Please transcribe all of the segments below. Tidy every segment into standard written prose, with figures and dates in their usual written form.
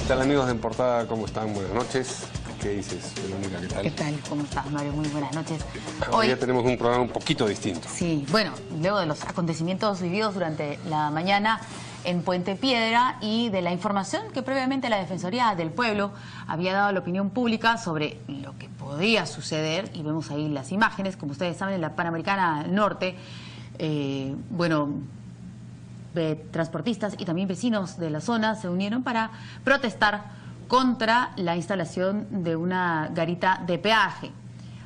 ¿Qué tal, amigos de En Portada? ¿Cómo están? Buenas noches. ¿Qué dices, Verónica? ¿Qué tal? ¿Qué tal? ¿Cómo estás, Mario? Muy buenas noches. Hoy ya tenemos un programa un poquito distinto. Sí, bueno, luego de los acontecimientos vividos durante la mañana en Puente Piedra y de la información que previamente la Defensoría del Pueblo había dado a la opinión pública sobre lo que podía suceder, y vemos ahí las imágenes, como ustedes saben, en la Panamericana Norte, transportistas y también vecinos de la zona se unieron para protestar contra la instalación de una garita de peaje.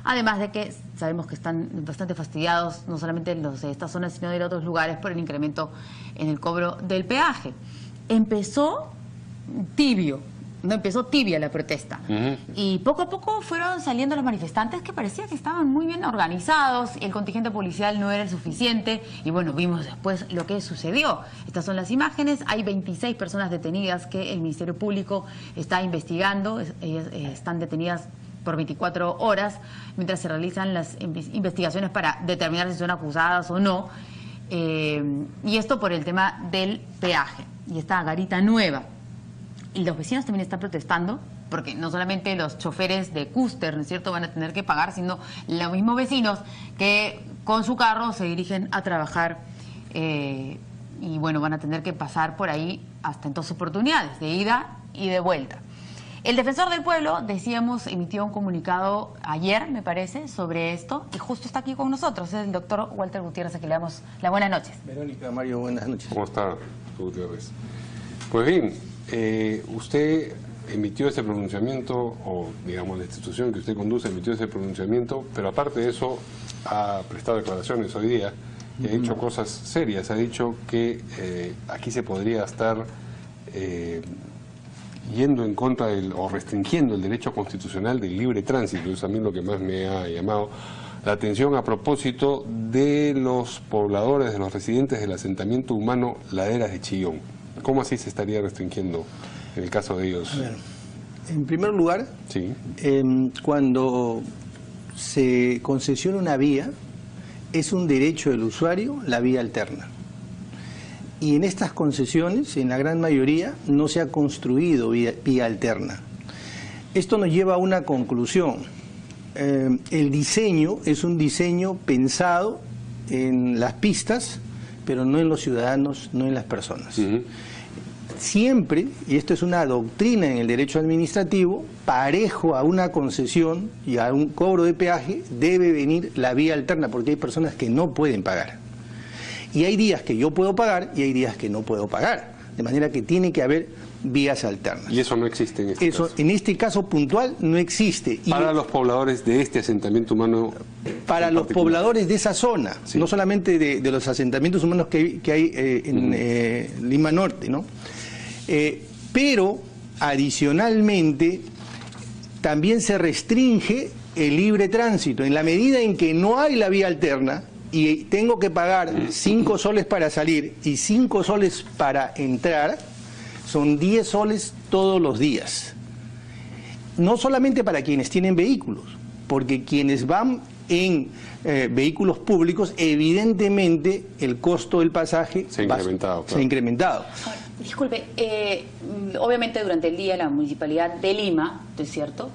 Además de que sabemos que están bastante fastidiados, no solamente los de esta zona, sino de otros lugares, por el incremento en el cobro del peaje. Empezó tibia la protesta. Y poco a poco fueron saliendo los manifestantes que parecía que estaban muy bien organizados, el contingente policial no era el suficiente, y bueno, vimos después lo que sucedió. Estas son las imágenes, hay 26 personas detenidas que el Ministerio Público está investigando, ellas están detenidas por 24 horas, mientras se realizan las investigaciones para determinar si son acusadas o no, y esto por el tema del peaje, y esta garita nueva. Y los vecinos también están protestando, porque no solamente los choferes de Cúster, ¿no es cierto?, van a tener que pagar, sino los mismos vecinos que con su carro se dirigen a trabajar y bueno, van a tener que pasar por ahí hasta en 2 oportunidades, de ida y de vuelta. El Defensor del Pueblo, decíamos, emitió un comunicado ayer, me parece, sobre esto, y justo está aquí con nosotros, es el doctor Walter Gutiérrez, a quien le damos las buenas noches. Verónica, Mario, buenas noches. ¿Cómo está, Gutiérrez? Pues bien, usted emitió ese pronunciamiento, o digamos la institución que usted conduce emitió ese pronunciamiento, pero aparte de eso ha prestado declaraciones hoy día y ha dicho cosas serias. Ha dicho que aquí se podría estar yendo en contra o restringiendo el derecho constitucional del libre tránsito. Eso es a mí lo que más me ha llamado la atención a propósito de los pobladores, de los residentes del asentamiento humano Laderas de Chillón. ¿Cómo así se estaría restringiendo en el caso de ellos? A ver, en primer lugar, sí, cuando se concesiona una vía, es un derecho del usuario la vía alterna. Y en estas concesiones, en la gran mayoría, no se ha construido vía alterna. Esto nos lleva a una conclusión. El diseño es un diseño pensado en las pistas, pero no en los ciudadanos, no en las personas. Siempre, y esto es una doctrina en el derecho administrativo, parejo a una concesión y a un cobro de peaje, debe venir la vía alterna, porque hay personas que no pueden pagar. Y hay días que yo puedo pagar y hay días que no puedo pagar. De manera que tiene que haber vías alternas. Y eso no existe en este caso. En este caso puntual no existe. Para los pobladores de este asentamiento humano. Para los pobladores de esa zona, sí, no solamente de los asentamientos humanos que hay en Lima Norte, ¿no? Pero adicionalmente también se restringe el libre tránsito. En la medida en que no hay la vía alterna y tengo que pagar 5 soles para salir y 5 soles para entrar, son 10 soles todos los días. No solamente para quienes tienen vehículos, porque quienes van en vehículos públicos, evidentemente el costo del pasaje se ha incrementado. Disculpe, obviamente durante el día la Municipalidad de Lima, ¿no es cierto?,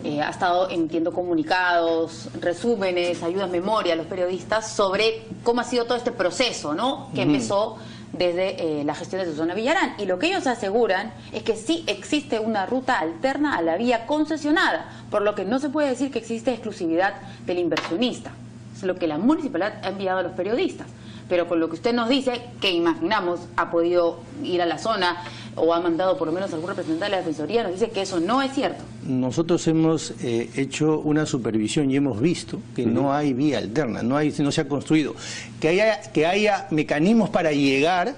ha estado emitiendo comunicados, resúmenes, ayudas memoria a los periodistas sobre cómo ha sido todo este proceso, ¿no?, que empezó desde la gestión de Susana Villarán. Y lo que ellos aseguran es que sí existe una ruta alterna a la vía concesionada, por lo que no se puede decir que existe exclusividad del inversionista. Es lo que la municipalidad ha enviado a los periodistas. Pero con lo que usted nos dice, que imaginamos ha podido ir a la zona o ha mandado por lo menos algún representante de la Defensoría, nos dice que eso no es cierto. Nosotros hemos hecho una supervisión y hemos visto que no hay vía alterna, no se ha construido. Que haya mecanismos para llegar,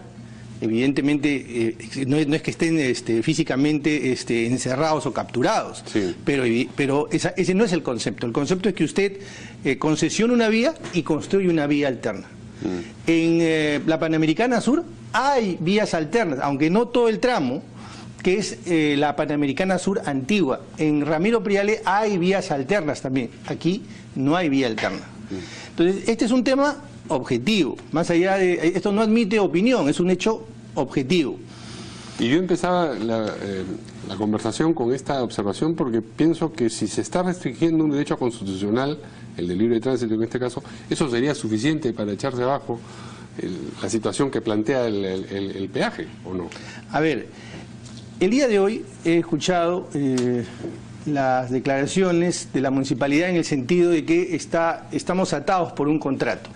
evidentemente no es que estén físicamente encerrados o capturados, sí, pero ese no es el concepto. El concepto es que usted concesiona una vía y construye una vía alterna. En la Panamericana Sur hay vías alternas, aunque no todo el tramo, que es la Panamericana Sur antigua. En Ramiro Priale hay vías alternas también. Aquí no hay vía alterna. Entonces, este es un tema objetivo. Más allá de... Esto no admite opinión, es un hecho objetivo. Y yo empezaba la conversación con esta observación porque pienso que si se está restringiendo un derecho constitucional, el de libre tránsito en este caso, eso sería suficiente para echarse abajo la situación que plantea el peaje, ¿o no? A ver, el día de hoy he escuchado las declaraciones de la municipalidad en el sentido de que estamos atados por un contrato.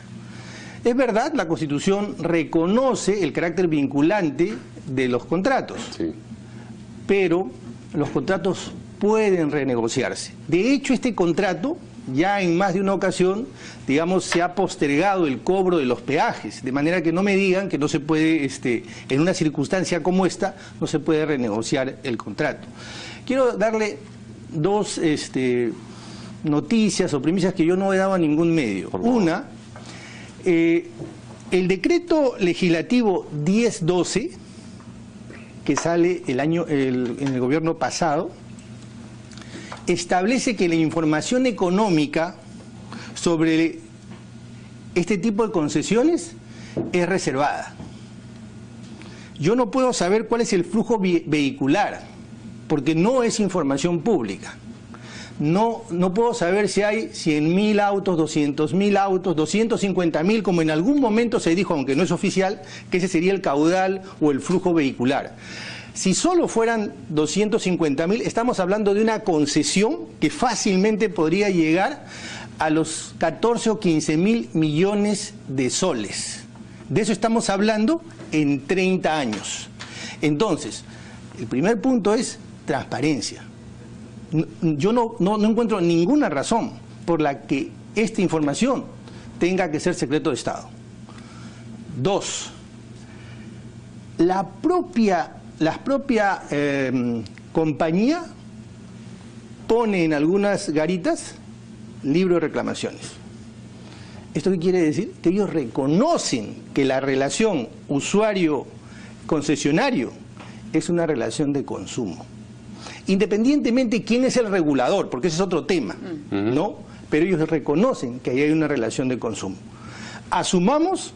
Es verdad, la Constitución reconoce el carácter vinculante de los contratos, Sí. pero los contratos pueden renegociarse. De hecho, este contrato, ya en más de una ocasión, digamos, se ha postergado el cobro de los peajes, de manera que no me digan que no se puede, en una circunstancia como esta, no se puede renegociar el contrato. Quiero darle dos noticias o premisas que yo no he dado a ningún medio. Una, el decreto legislativo 1012, que sale en el gobierno pasado, establece que la información económica sobre este tipo de concesiones es reservada. Yo no puedo saber cuál es el flujo vehicular, porque no es información pública. No puedo saber si hay 100.000 autos, 200.000 autos, 250.000, como en algún momento se dijo, aunque no es oficial, que ese sería el caudal o el flujo vehicular. Si solo fueran 250.000, estamos hablando de una concesión que fácilmente podría llegar a los 14 o 15.000 millones de soles. De eso estamos hablando en 30 años. Entonces, el primer punto es transparencia. Yo no encuentro ninguna razón por la que esta información tenga que ser secreto de Estado. Dos, la propia compañía pone en algunas garitas libro de reclamaciones. ¿Esto qué quiere decir? Que ellos reconocen que la relación usuario-concesionario es una relación de consumo. Independientemente quién es el regulador, porque ese es otro tema, ¿no? Pero ellos reconocen que ahí hay una relación de consumo. Asumamos,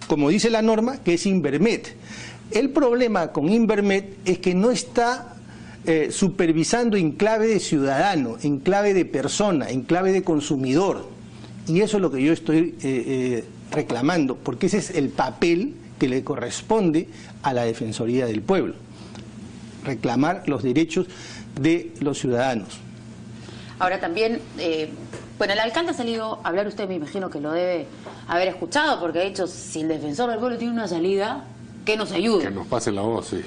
como dice la norma, que es Invermet. El problema con Invermet es que no está supervisando en clave de ciudadano, en clave de persona, en clave de consumidor. Y eso es lo que yo estoy reclamando, porque ese es el papel que le corresponde a la Defensoría del Pueblo. Reclamar los derechos de los ciudadanos. Ahora también, bueno, el alcalde ha salido a hablar, usted me imagino que lo debe haber escuchado, porque ha dicho, si el defensor del pueblo tiene una salida, que nos ayude. Que nos pase la voz, sí.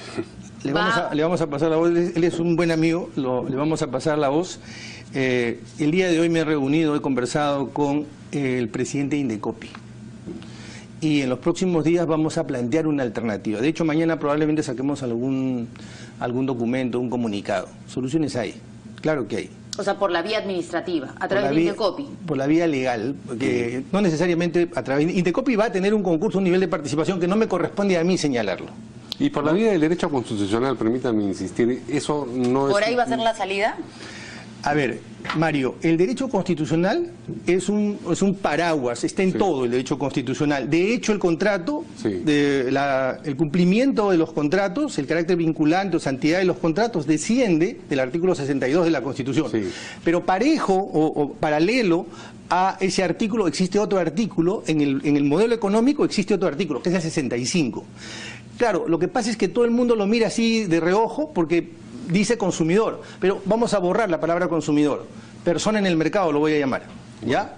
Le vamos a pasar la voz, él es un buen amigo, le vamos a pasar la voz. El día de hoy me he reunido, he conversado con el presidente de Indecopi. Y en los próximos días vamos a plantear una alternativa. De hecho, mañana probablemente saquemos algún documento, un comunicado. Soluciones hay, claro que hay. O sea, por la vía administrativa, a través de Indecopi. Por la vía legal, porque no necesariamente a través de Indecopi va a tener un concurso, un nivel de participación que no me corresponde a mí señalarlo. Y por la vía del derecho constitucional, permítame insistir, eso no es... ¿Por ahí va a ser la salida? A ver, Mario, el derecho constitucional es un paraguas, está en todo el derecho constitucional. De hecho, el contrato, el cumplimiento de los contratos, el carácter vinculante o santidad de los contratos desciende del artículo 62 de la Constitución. Sí. Pero parejo o paralelo a ese artículo existe otro artículo, en el modelo económico existe otro artículo, que es el 65. Claro, lo que pasa es que todo el mundo lo mira así de reojo porque dice consumidor, pero vamos a borrar la palabra consumidor. Persona en el mercado lo voy a llamar, ¿ya?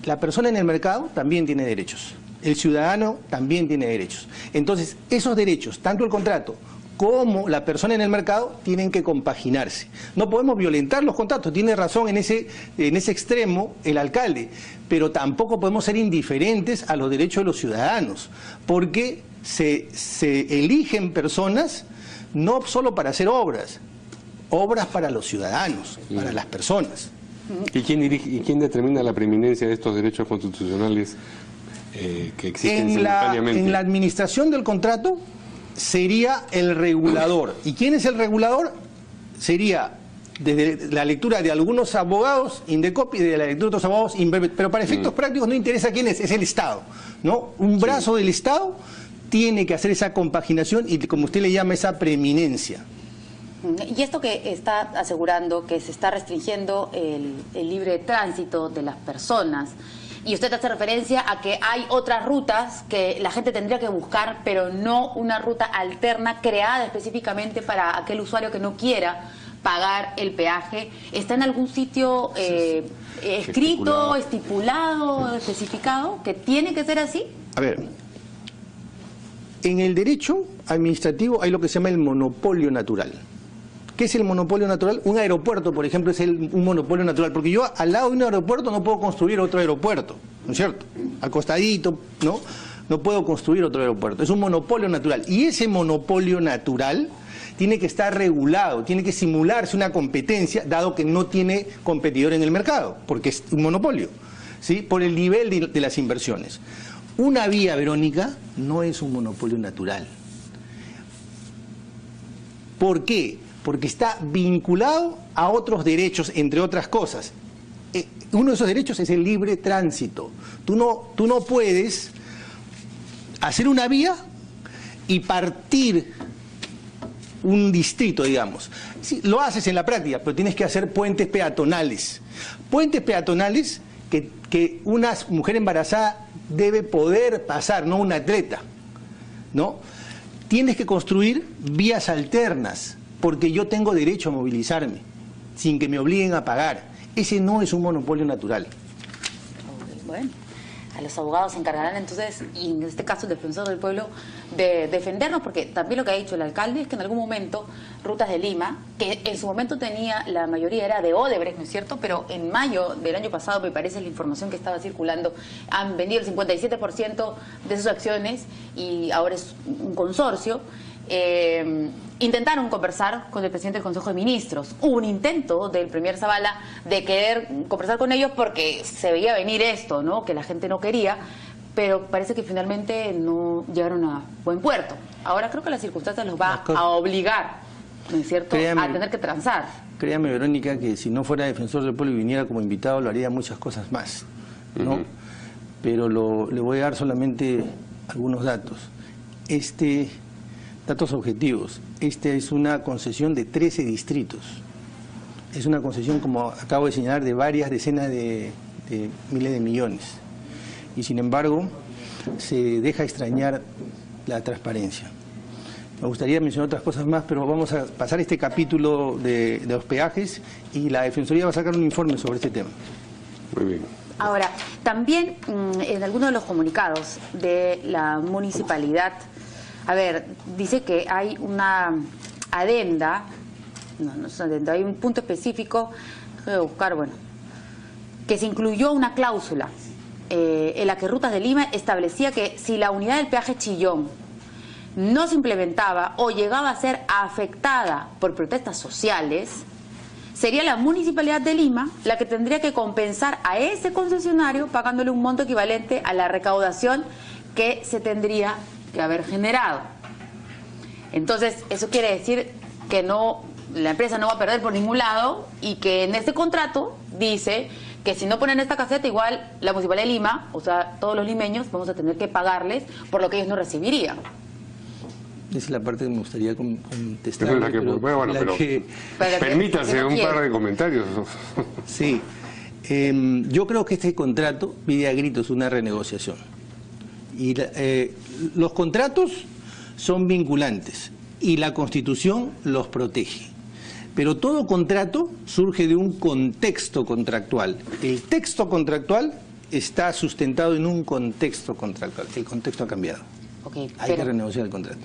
La persona en el mercado también tiene derechos. El ciudadano también tiene derechos. Entonces, esos derechos, tanto el contrato como la persona en el mercado, tienen que compaginarse. No podemos violentar los contratos, tiene razón en ese extremo el alcalde, pero tampoco podemos ser indiferentes a los derechos de los ciudadanos, porque se eligen personas no solo para hacer obras para los ciudadanos, para las personas. ¿Y quién determina la preeminencia de estos derechos constitucionales que existen simultáneamente? En la administración del contrato sería el regulador. ¿Y quién es el regulador? Sería, desde la lectura de algunos abogados, Indecopi, y de la lectura de otros abogados, Invermet. Pero para efectos prácticos no interesa quién es el Estado, ¿no? Un brazo del Estado tiene que hacer esa compaginación y, como usted le llama, esa preeminencia. Y esto que está asegurando que se está restringiendo el libre tránsito de las personas, y usted hace referencia a que hay otras rutas que la gente tendría que buscar, pero no una ruta alterna creada específicamente para aquel usuario que no quiera pagar el peaje. ¿Está en algún sitio escrito, estipulado, especificado, que tiene que ser así? A ver, en el derecho administrativo hay lo que se llama el monopolio natural. ¿Qué es el monopolio natural? Un aeropuerto, por ejemplo, es un monopolio natural, porque yo al lado de un aeropuerto no puedo construir otro aeropuerto, ¿no es cierto? Al costadito, ¿no? No puedo construir otro aeropuerto. Es un monopolio natural. Y ese monopolio natural tiene que estar regulado, tiene que simularse una competencia, dado que no tiene competidor en el mercado, porque es un monopolio, ¿sí? Por el nivel de las inversiones. Una vía, Verónica, no es un monopolio natural. ¿Por qué? Porque está vinculado a otros derechos, entre otras cosas. Uno de esos derechos es el libre tránsito. Tú no puedes hacer una vía y partir un distrito, digamos. Sí, lo haces en la práctica, pero tienes que hacer puentes peatonales. Puentes peatonales que una mujer embarazada debe poder pasar, no un atleta, ¿no? Tienes que construir vías alternas, porque yo tengo derecho a movilizarme, sin que me obliguen a pagar. Ese no es un monopolio natural. Bueno, a los abogados se encargarán entonces, y en este caso el defensor del pueblo, de defendernos, porque también lo que ha dicho el alcalde es que en algún momento Rutas de Lima, que en su momento tenía, la mayoría era de Odebrecht, ¿no es cierto? Pero en mayo del año pasado, me parece la información que estaba circulando, han vendido el 57% de sus acciones y ahora es un consorcio. Intentaron conversar con el presidente del Consejo de Ministros. Hubo un intento del premier Zavala de querer conversar con ellos porque se veía venir esto, ¿no? Que la gente no quería, pero parece que finalmente no llegaron a buen puerto. Ahora creo que las circunstancias los va a obligar, ¿no es cierto?, a tener que transar. Créame, Verónica, que si no fuera defensor del pueblo y viniera como invitado, lo haría muchas cosas más, ¿no? Pero le voy a dar solamente algunos datos. Datos objetivos. Esta es una concesión de 13 distritos. Es una concesión, como acabo de señalar, de varias decenas de miles de millones. Y sin embargo, se deja extrañar la transparencia. Me gustaría mencionar otras cosas más, pero vamos a pasar este capítulo de los peajes y la Defensoría va a sacar un informe sobre este tema. Muy bien. Ahora, también en algunos de los comunicados de la municipalidad, a ver, dice que hay una adenda, no es una adenda, hay un punto específico, voy a buscar, bueno, que se incluyó una cláusula en la que Rutas de Lima establecía que si la unidad del peaje Chillón no se implementaba o llegaba a ser afectada por protestas sociales, sería la Municipalidad de Lima la que tendría que compensar a ese concesionario pagándole un monto equivalente a la recaudación que se tendría que haber generado. Entonces, eso quiere decir que la empresa no va a perder por ningún lado y que en este contrato dice que si no ponen esta caseta, igual la Municipalidad de Lima, o sea, todos los limeños, vamos a tener que pagarles por lo que ellos no recibirían. Esa es la parte que me gustaría contestar. Esa es la que, pero permítase un par de comentarios. Sí. Yo creo que este contrato pide a gritos una renegociación. Y los contratos son vinculantes y la Constitución los protege. Pero todo contrato surge de un contexto contractual. El texto contractual está sustentado en un contexto contractual. El contexto ha cambiado. Hay que renegociar el contrato.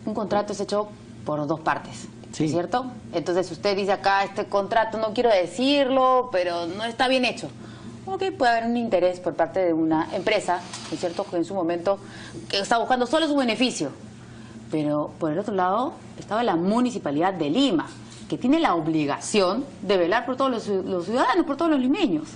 Un contrato es hecho por dos partes, sí, ¿cierto? Entonces usted dice acá, este contrato no quiero decirlo, pero no está bien hecho. Ok, puede haber un interés por parte de una empresa, ¿no es cierto?, que en su momento que está buscando solo su beneficio. Pero por el otro lado estaba la Municipalidad de Lima, que tiene la obligación de velar por todos los ciudadanos, por todos los limeños.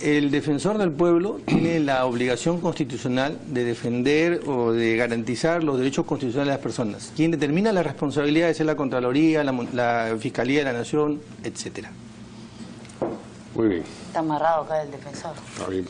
El defensor del pueblo tiene la obligación constitucional de defender o de garantizar los derechos constitucionales de las personas. Quien determina las responsabilidades es la Contraloría, la Fiscalía de la Nación, etcétera. Muy bien. Está amarrado acá el defensor. Está bien.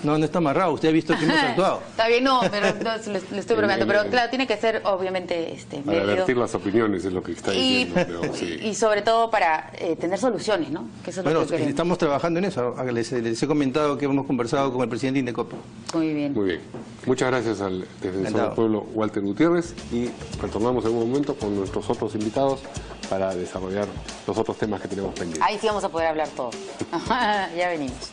No, no está amarrado, usted ha visto que hemos actuado. Está bien, no, pero no, le estoy bromeando. Pero claro, tiene que ser obviamente Para medido. advertir las opiniones es lo que está diciendo. Pero, sí. Y sobre todo para tener soluciones, ¿no? Que eso es Bueno, lo que queremos. estamos trabajando en eso. Les he comentado que hemos conversado con el presidente de Indecopi. Muy bien. Muy bien. Muchas gracias al defensor Encantado. del pueblo, Walter Gutiérrez, y retornamos en un momento con nuestros otros invitados para desarrollar los otros temas que tenemos pendientes. Ahí sí vamos a poder hablar todo. Ya venimos.